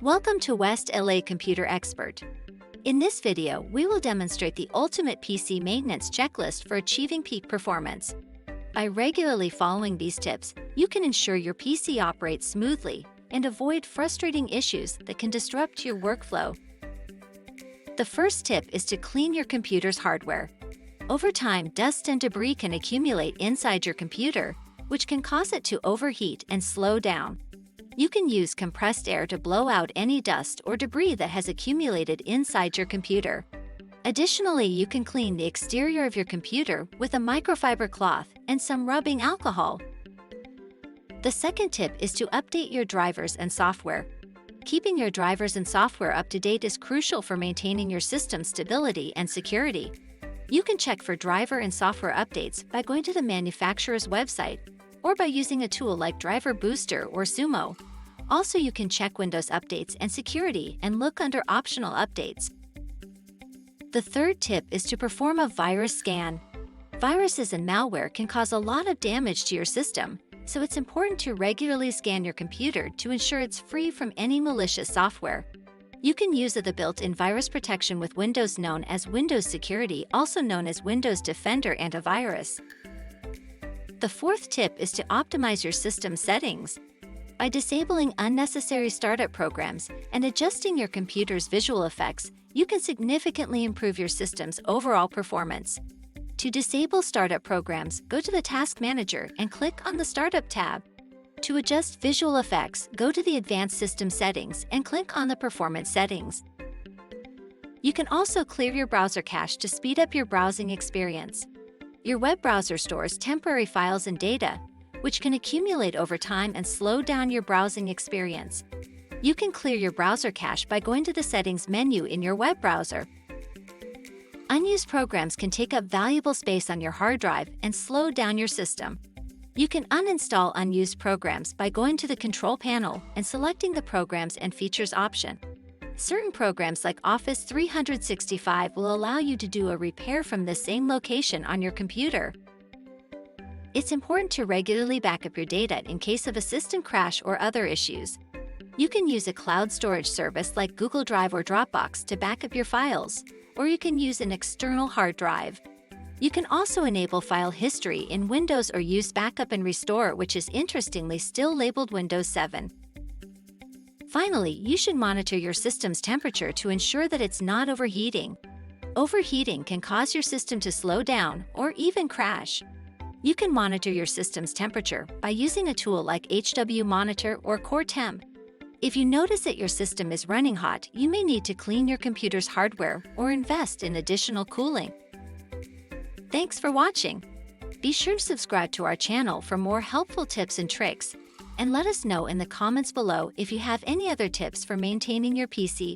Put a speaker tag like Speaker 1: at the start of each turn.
Speaker 1: Welcome to West LA Computer Expert. In this video, we will demonstrate the ultimate PC maintenance checklist for achieving peak performance. By regularly following these tips, you can ensure your PC operates smoothly and avoid frustrating issues that can disrupt your workflow. The first tip is to clean your computer's hardware. Over time, dust and debris can accumulate inside your computer, which can cause it to overheat and slow down. You can use compressed air to blow out any dust or debris that has accumulated inside your computer. Additionally, you can clean the exterior of your computer with a microfiber cloth and some rubbing alcohol. The second tip is to update your drivers and software. Keeping your drivers and software up to date is crucial for maintaining your system's stability and security. You can check for driver and software updates by going to the manufacturer's website or by using a tool like Driver Booster or Sumo. Also, you can check Windows updates and security and look under optional updates. The third tip is to perform a virus scan. Viruses and malware can cause a lot of damage to your system, so it's important to regularly scan your computer to ensure it's free from any malicious software. You can use the built-in virus protection with Windows known as Windows Security, also known as Windows Defender Antivirus. The fourth tip is to optimize your system settings. By disabling unnecessary startup programs and adjusting your computer's visual effects, you can significantly improve your system's overall performance. To disable startup programs, go to the Task Manager and click on the Startup tab. To adjust visual effects, go to the Advanced System Settings and click on the Performance settings. You can also clear your browser cache to speed up your browsing experience. Your web browser stores temporary files and data, which can accumulate over time and slow down your browsing experience. You can clear your browser cache by going to the Settings menu in your web browser. Unused programs can take up valuable space on your hard drive and slow down your system. You can uninstall unused programs by going to the Control panel and selecting the Programs and Features option. Certain programs like Office 365 will allow you to do a repair from the same location on your computer. It's important to regularly back up your data in case of a system crash or other issues. You can use a cloud storage service like Google Drive or Dropbox to back up your files, or you can use an external hard drive. You can also enable file history in Windows or use Backup and Restore, which is interestingly still labeled Windows 7. Finally, you should monitor your system's temperature to ensure that it's not overheating. Overheating can cause your system to slow down or even crash. You can monitor your system's temperature by using a tool like HW Monitor or Core Temp. If you notice that your system is running hot, you may need to clean your computer's hardware or invest in additional cooling. Thanks for watching. Be sure to subscribe to our channel for more helpful tips and tricks, and let us know in the comments below if you have any other tips for maintaining your PC.